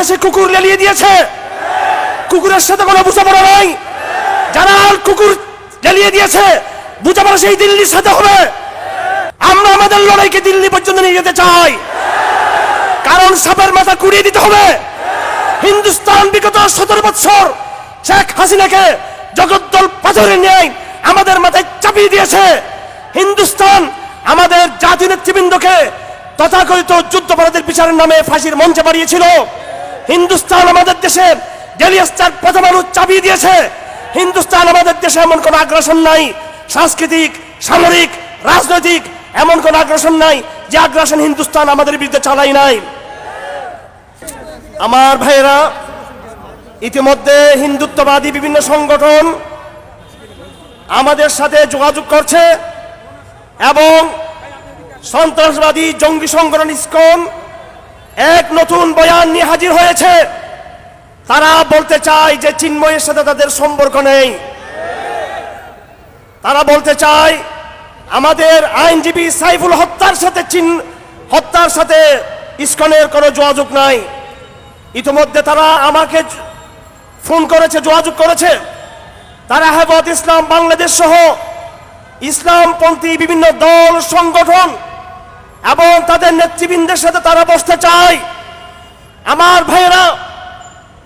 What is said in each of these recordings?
বাংলাদেশে কুকুর লেলিয়ে দিয়েছে। কুকুরের সাথে কোনো বোঝাপড়া নাই। যারা কুকুর লেলিয়ে দিয়েছে বোঝাপড়া সেই দিল্লির সাথে হবে। আমরা আমাদের লড়াইকে দিল্লি পর্যন্ত নিয়ে যেতে চাই, কারণ সাপের মাথা কুড়িয়ে দিতে হবে। হিন্দুস্তান বিগত 17 বছর শেখ হাসিনাকে জগদ্দল পাথরের ন্যায় আমাদের মাথায় চাপিয়ে দিয়েছে। হিন্দুস্তান আমাদের জাতীয় নেতৃবৃন্দকে তথাকথিত যুদ্ধাপরাধের বিচারের নামে ফাঁসির মঞ্চে বাড়িয়েছিল। হিন্দুস্তান আমাদের দেশে ডেলিয়াস্টার প্রথম মানুষ চাপিয়ে দিয়েছে। হিন্দুস্তান আমাদের দেশে এমন কোন আগ্রাসন নাই, সাংস্কৃতিক, সামরিক, রাজনৈতিক এমন কোন আগ্রাসন নাই যে আগ্রাসন হিন্দুস্তান আমাদের বিরুদ্ধে চালাই নাই। আমার ভাইয়েরা, ইতিমধ্যে হিন্দুত্ববাদী বিভিন্ন সংগঠন আমাদের সাথে যোগাযোগ করছে এবং সন্ত্রাসবাদী জঙ্গি সংগঠন ইসকন এক নতুন বয়ান নিয়ে হাজির হয়েছে। তারা বলতে চায় যে চিন্ময়ের সাথে তাদের সম্পর্ক নেই। তারা বলতে চায় আমাদের আইনজীবী সাইফুল হত্যার সাথে ইসকনের কোনো যোগাযোগ নাই। ইতিমধ্যে তারা আমাকে ফোন করেছে, যোগাযোগ করেছে। তারা হেফাজত ইসলাম বাংলাদেশ সহ ইসলামপন্থী বিভিন্ন দল সংগঠন এবং তাদের নেতৃবৃন্দের সাথে তারা বসতে চায়। আমার ভাইয়েরা,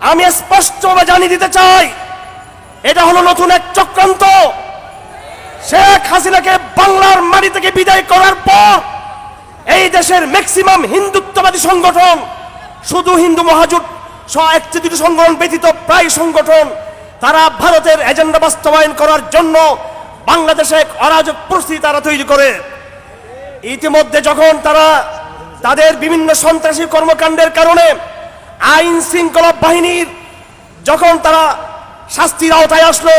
আমি স্পষ্টভাবে জানিয়ে দিতে চাই, এটা হলো নতুন এক চক্রান্ত। শেখ হাসিনাকে বাংলার মাটি থেকে বিদায় করার পর এই দেশের ম্যাক্সিমাম হিন্দুত্ববাদী সংগঠন, শুধু হিন্দু মহাজোট সহ 1-2টি সংগঠন ব্যতীত প্রায় সংগঠন, তারা ভারতের এজেন্ডা বাস্তবায়ন করার জন্য বাংলাদেশে এক অরাজক পরিস্থিতি তারা তৈরি করে। ইতিমধ্যে যখন তারা তাদের বিভিন্ন সন্ত্রাসী কর্মকাণ্ডের কারণে আইন শৃঙ্খলা বাহিনীর যখন তারা শাস্তির আওতায় আসলো,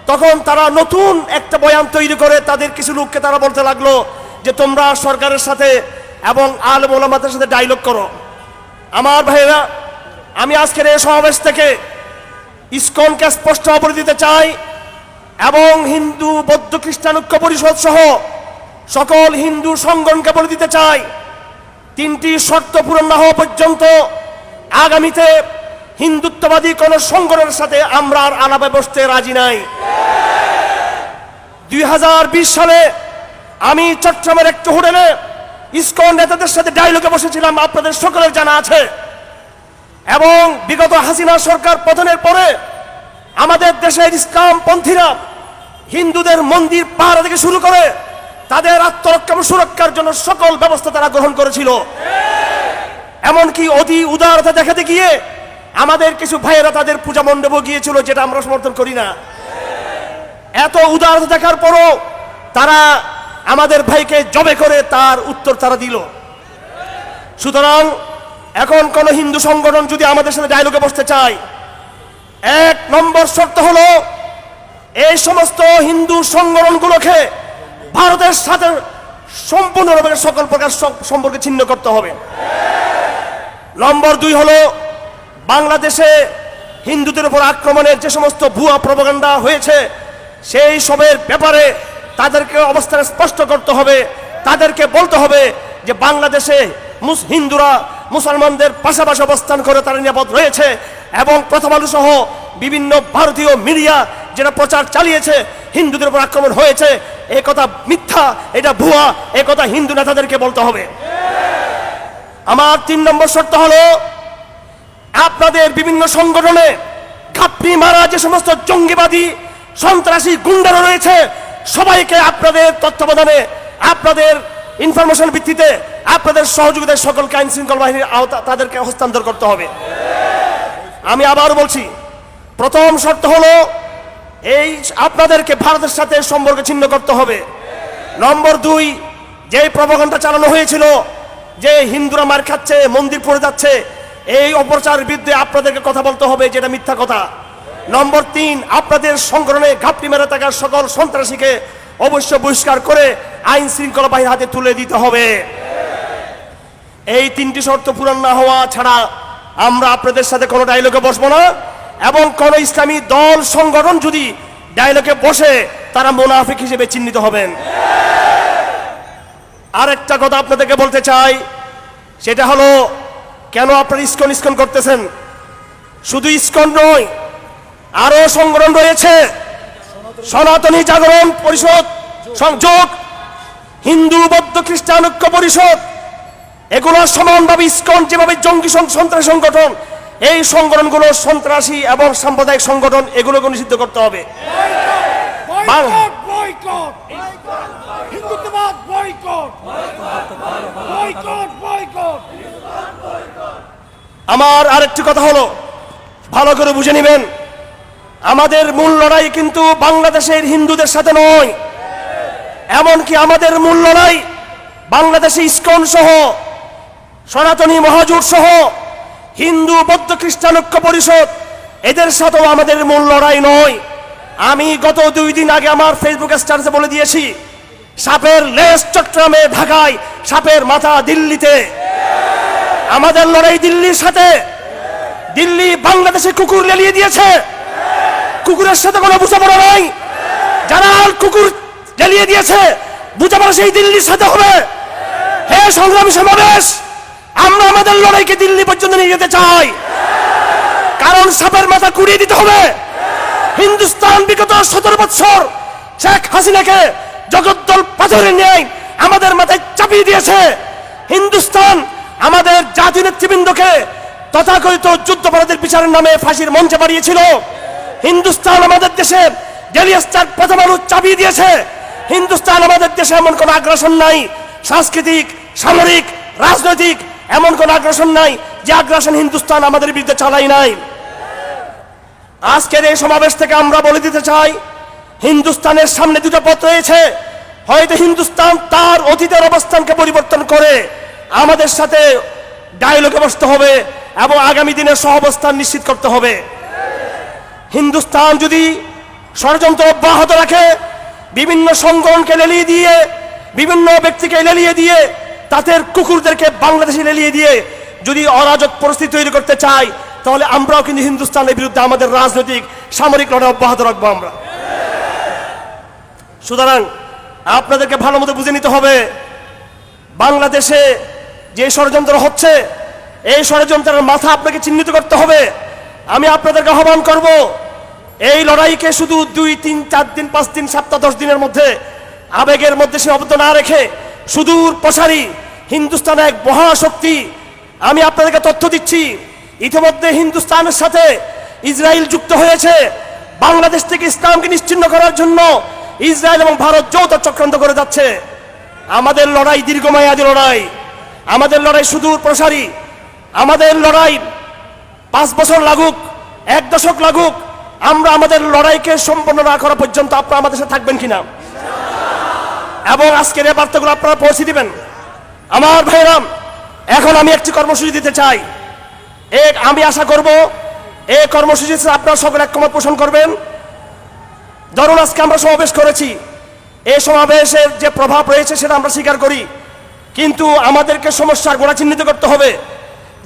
তখন তারা নতুন একটা বয়ান তৈরি করে তাদের কিছু লোককে তারা বলতে লাগলো যে তোমরা সরকারের সাথে এবং আলেম ওলামাদের সাথে ডায়লগ করো। আমার ভাইয়েরা, আমি আজকের এই সমাবেশ থেকে ইসকনকে স্পষ্ট বলে দিতে চাই এবং হিন্দু বৌদ্ধ খ্রিস্টান ঐক্য পরিষদ সহ সকল হিন্দু সংগঠনকে বলে দিতে চাই, 3টি শর্ত পূরণ না হওয়া পর্যন্ত আগামীতে হিন্দুত্ববাদী কোন সংগঠনের সাথে আমরা আর আলাপে বসতে রাজি নাই। 2020 সালে আমি চট্টগ্রামের একটি হোটেলে ইসকন নেতাদের সাথে ডায়লগে বসেছিলাম, আপনাদের সকলের জানা আছে। এবং বিগত হাসিনা সরকার পতনের পরে আমাদের দেশের ইসলামপন্থীরা হিন্দুদের মন্দির পাহারা থেকে শুরু করে তাদের আত্মরক্ষা এবং সুরক্ষার জন্য সকল ব্যবস্থা তারা গ্রহণ করেছিল। এমনকি অতি উদারতা দেখাতে গিয়ে আমাদের কিছু ভাইয়েরা তাদের পূজা মণ্ডপে গিয়েছিল, যেটা আমরা সমর্থন করি না। এত উদারতা দেখার পরও তারা আমাদের ভাইকে জবে করে তার উত্তর তারা দিল। সুতরাং এখন কোন হিন্দু সংগঠন যদি আমাদের সাথে ডায়লগে বসতে চায়, 1 নম্বর শর্ত হলো এই সমস্ত হিন্দু সংগঠনগুলোকে ভারতের সাথে সম্পূর্ণভাবে সকল প্রকার সম্পর্ক ছিন্ন করতে হবে। নম্বর 2 হলো বাংলাদেশে হিন্দুদের উপর আক্রমণের যে সমস্ত ভুয়া প্রপাগান্ডা হয়েছে সেই সবের ব্যাপারে তাদেরকে অবস্থান স্পষ্ট করতে হবে। তাদেরকে বলতে হবে যে বাংলাদেশে হিন্দুরা মুসলমানদের পাশাপাশি অবস্থান করে তারা নিরাপদ রয়েছে এবং প্রথম আলো সহ বিভিন্ন ভারতীয় মিডিয়া যেটা প্রচার চালিয়েছে হিন্দুদের উপর আক্রমণ হয়েছে, এই কথা মিথ্যা, এটা ভুয়া, এই কথা হিন্দু নেতাদেরকে বলতে হবে। আমার 3 নম্বর শর্ত হলো আপনাদের বিভিন্ন সংগঠনে ঘাপটি মারা যে সমস্ত জঙ্গিবাদী সন্ত্রাসী গুন্ডারা রয়েছে সবাইকে আপনাদের তত্ত্বাবধানে, আপনাদের ইনফরমেশন ভিত্তিতে, আপনাদের সহযোগিতায় সকলকে আইন শৃঙ্খলা বাহিনীর আওতা তাদেরকে হস্তান্তর করতে হবে। আমি আবার বলছি, প্রথম শর্ত হলো এই আপনাদেরকে ভারতের সাথে সম্পর্ক ছিন্ন করতে হবে। নম্বর 2, যে প্রপাগান্ডা চালানো হয়েছিল যে হিন্দুরা মার খাচ্ছে, মন্দির পড়ে যাচ্ছে, এই অপপ্রচারের বিরুদ্ধে আপনাদেরকে কথা বলতে হবে যেটা মিথ্যা কথা। নম্বর 3, আপনাদের সংগঠনে ঘাপটি মেরে থাকা সকল সন্ত্রাসীকে অবশ্য বহিষ্কার করে আইন শৃঙ্খলা বাহিনীর হাতে তুলে দিতে হবে। এই 3টি শর্ত পূরণ না হওয়া ছাড়া আমরা আপনাদের সাথে কোনো ডায়লগে বসবো না এবং কোন ইসলামী দল সংগঠন যদি ডায়লগে বসে তারা মুনাফিক হিসেবে চিহ্নিত হবেন। আরেকটা কথা আপনাদেরকে বলতে চাই, সেটা হলো কেন আপনারা ইসকন ইসকন করতেছেন? শুধু ইসকন নয়, আরো সংগঠন রয়েছে, সনাতনী জাগরণ পরিষদ, সংযোগ, হিন্দু বৌদ্ধ খ্রিস্টান ঐক্য পরিষদ, এগুলো সমানভাবে ইসকন যেভাবে জঙ্গি সন্ত্রাসী সংগঠন, এই সংগঠনগুলো সন্ত্রাসী এবং সাম্প্রদায়িক সংগঠন, এগুলোকে নিষিদ্ধ করতে হবে। আমার আরেকটি কথা হলো, ভালো করে বুঝে নেবেন, আমাদের মূল লড়াই কিন্তু বাংলাদেশের হিন্দুদের সাথে নয়। এমনকি আমাদের মূল লড়াই বাংলাদেশে ইসকন সহ, সনাতনী মহাজোট সহ, হিন্দু বৌদ্ধ খ্রিস্টান ঐক্য পরিষদ, এদের সাথেও আমাদের মূল লড়াই নয়। আমি গত 2 দিন আগে আমার ফেসবুক স্ট্যাটাসে বলে দিয়েছি, সাপের লেজ চট্টগ্রামে, ঢাকায়, সাপের মাথা দিল্লিতে। আমাদের লড়াই দিল্লির সাথে। দিল্লি বাংলাদেশে কুকুর লেলিয়ে দিয়েছে, কুকুরের সাথে কোনো বোঝাপড়া নাই। যারা কুকুর লেলিয়ে দিয়েছে, বোঝাপড়া সেই দিল্লির সাথে হবে। হে সংগ্রামী সমাবেশ, আমরা আমাদের লড়াইকে দিল্লি পর্যন্ত নিয়ে যেতে চাই, কারণ সাপের মাথা কুড়িয়ে দিতে হবে। হিন্দুস্তান বিগত 17 বছর শেখ হাসিনাকে জগদ্দল পাথরের ন্যায় আমাদের মাথায় চাপিয়ে দিয়েছে। হিন্দুস্তান আমাদের জাতীয় নেতৃবৃন্দকে তথাকথিত যুদ্ধাপরাধের বিচারের নামে ফাঁসির মঞ্চে বাড়িয়েছিল। হিন্দুস্তান আমাদের দেশে জেলিয়াস্টার প্রথম মানুষ চাপিয়ে দিয়েছে। হিন্দুস্তান আমাদের দেশে এমন কোন আগ্রাসন নাই, সাংস্কৃতিক, সামরিক, রাজনৈতিক এমন কোন আগ্রাসন নাই যে আগ্রাসন হিন্দুস্তান আমাদের বিরুদ্ধে চালাই নাই। আজকের এই সমাবেশ থেকে আমরা বলে দিতে চাই, হিন্দুস্তানের সামনে 2টা পথ রয়েছে। হয়তো হিন্দুস্তান তার অতীতের অবস্থানকে পরিবর্তন করে আমাদের সাথে ডায়ালগে বসতে হবে এবং আগামী দিনের সহাবস্থান নিশ্চিত করতে হবে। হিন্দুস্তান যদি ষড়যন্ত্র অব্যাহত রাখে, বিভিন্ন সংগঠনকে লেলিয়ে দিয়ে, বিভিন্ন ব্যক্তিকে লেলিয়ে দিয়ে, তাদের কুকুরদেরকে বাংলাদেশে লেলিয়ে দিয়ে যদি অরাজক পরিস্থিতি তৈরি করতে চায়, তাহলে আমরাও কিন্তু হিন্দুস্তানের বিরুদ্ধে আমাদের রাজনৈতিক সামরিক লড়াই অব্যাহত রাখবো আমরা। সুতরাং আপনাদেরকে ভালো মতো বুঝে নিতে হবে, বাংলাদেশে যে ষড়যন্ত্র হচ্ছে, এই ষড়যন্ত্রের মাথা আপনাকে চিহ্নিত করতে হবে। আমি আপনাদেরকে আহ্বান করব, এই লড়াইকে শুধু 2, 3, 4 দিন, 5 দিন, সপ্তাহ, 10 দিনের মধ্যে আবেগের মধ্যে সীমাবদ্ধ না রেখে সুদূর প্রসারী হিন্দুস্তান এক মহাশক্তি। আমি আপনাদেরকে তথ্য দিচ্ছি, ইতিমধ্যে হিন্দুস্তানের সাথে ইসরায়েল যুক্ত হয়েছে। বাংলাদেশ থেকে ইসলামকে নিশ্চিহ্ন করার জন্য ইসরায়েল এবং ভারত যৌথ চক্রান্ত করে যাচ্ছে। আমাদের লড়াই দীর্ঘমেয়াদী লড়াই, আমাদের লড়াই সুদূর প্রসারী। আমাদের লড়াই 5 বছর লাগুক, 1 দশক লাগুক, আমরা আমাদের লড়াইকে সম্পন্ন না করা পর্যন্ত আপনারা আমাদের সাথে থাকবেন কিনা, এবং আজকের এই বার্তাগুলো আপনারা পৌঁছে দিবেন। আমার ভাইরাম, এখন আমি একটি কর্মসূচি দিতে চাই। আমি আশা করব এই কর্মসূচিতে আপনারা সকলে একমত পোষণ করবেন। ধরুন আজকে আমরা সমাবেশ করেছি, এই সমাবেশের যে প্রভাব রয়েছে সেটা আমরা স্বীকার করি, কিন্তু আমাদেরকে সমস্যার গোড়া চিহ্নিত করতে হবে।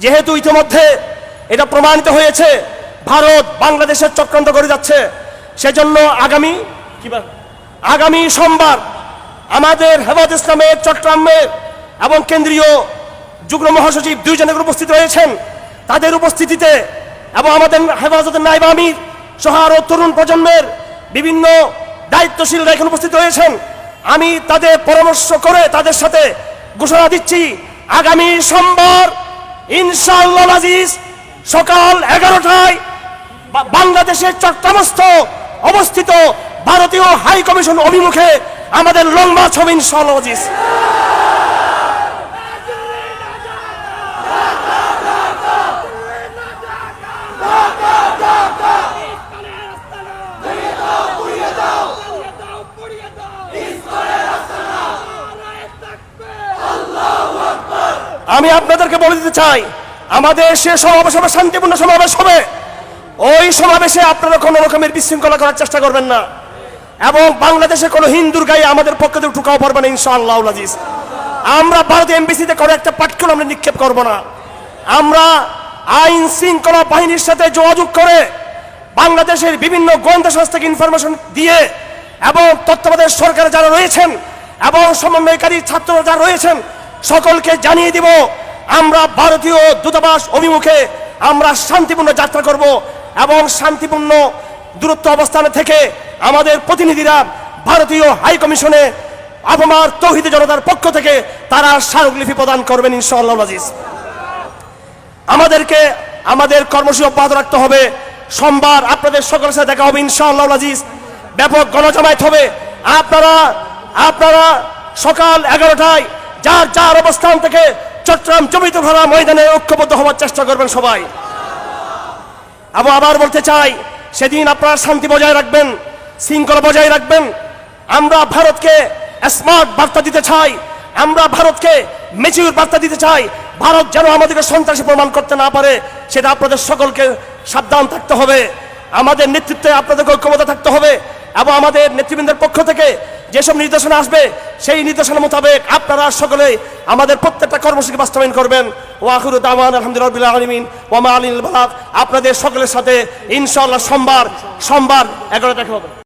যেহেতু ইতিমধ্যে এটা প্রমাণিত হয়েছে ভারত বাংলাদেশের চক্রান্ত করে যাচ্ছে, সেজন্য আগামী সোমবার আমাদের হেফাজত ইসলামের চট্টগ্রামের এবং কেন্দ্রীয় যুগ্ম মহাসচিব 2 জনের উপস্থিত রয়েছেন। তাদের উপস্থিতিতে এবং আমাদের হেফাজতের নায়েব আমির সহ আরো তরুণ প্রজন্মের বিভিন্ন দায়িত্বশীলরা এখানে উপস্থিত রয়েছেন। আমি তাদের পরামর্শ করে তাদের সাথে ঘোষণা দিচ্ছি, আগামী সোমবার ইনশাআল্লাহ আজিজ সকাল 11টায় বাংলাদেশের চট্টগ্রামস্থ অবস্থিত ভারতীয় হাই কমিশন অভিমুখে আমাদের লং মার্চ হবে ইনশাআল্লাহ আজিজ। আমি আপনাদেরকে বলে দিতে চাই, আমাদের সে সমাবেশ হবে শান্তিপূর্ণ সমাবেশ হবে। ওই সমাবেশে আপনারা কোনো রকমের বিশৃঙ্খলা করার চেষ্টা করবেন না, এবং বাংলাদেশে কোনো হিন্দুর গায়ে আমাদের পক্ষ থেকে ঠুকাও পারবে না ইনশাআল্লাহ আজিজ। আমরা ভারতীয় এমবিসিতে করে একটা পাটকেল আমরা নিক্ষেপ করব না। আমরা আইন শৃঙ্খলা বাহিনীর সাথে যোগাযোগ করে বাংলাদেশের বিভিন্ন গোয়েন্দা সংস্থাকে ইনফরমেশন দিয়ে এবং তত্ত্বাবধায়ক সরকারে যারা রয়েছেন এবং সমন্বয়কারী ছাত্ররা যারা রয়েছেন সকলকে জানিয়ে দিব আমরা ভারতীয় দূতাবাস অভিমুখে আমরা শান্তিপূর্ণ যাত্রা করব এবং শান্তিপূর্ণ দূরত্ব অবস্থানে থেকে আমাদের প্রতিনিধিরা ভারতীয় হাই কমিশনে আপামার তৌহিদি জনতার পক্ষ থেকে তারা স্মারকলিপি প্রদান করবেন ইনশাআল্লাহ আজিজ। আমাদেরকে আমাদের কর্মসূচি অব্যাহত রাখতে হবে। সোমবার আপনাদের সকলের সাথে দেখা হবে ইনশাআল্লাহ আজিজ। ব্যাপক গণজামায়াত হবে। আপনারা সকাল 11টায় যার যার অবস্থান থেকে চট্টগ্রাম জমিত ভরা ময়দানে ঐক্যবদ্ধ হওয়ার চেষ্টা করবেন সবাই। এবং আবার বলতে চাই, সেদিন আপনারা শান্তি বজায় রাখবেন, শৃঙ্খলা বজায় রাখবেন। আমরা ভারতকে স্মার্ট বার্তা দিতে চাই, আমরা ভারতকে ম্যাচিউর বার্তা দিতে চাই। ভারত যেন আমাদেরকে সন্ত্রাসী প্রমাণ করতে না পারে, সেটা আপনাদের সকলকে সাবধান থাকতে হবে। আমাদের নেতৃত্বে আপনাদেরকে ঐক্যবদ্ধ থাকতে হবে এবং আমাদের নেতৃবৃন্দের পক্ষ থেকে যেসব নির্দেশনা আসবে সেই নির্দেশনা মোতাবেক আপনারা সকলে আমাদের প্রত্যেকটা কর্মসূচি বাস্তবায়ন করবেন। ওয়া আখিরু দাওয়ানা আলহামদুলিল্লাহি রাব্বিল আলামিন ওয়া মা আলাইনাল বালাগ। আপনাদের সকলের সাথে ইনশাআল্লাহ সোমবার 11টা দেখা হবে।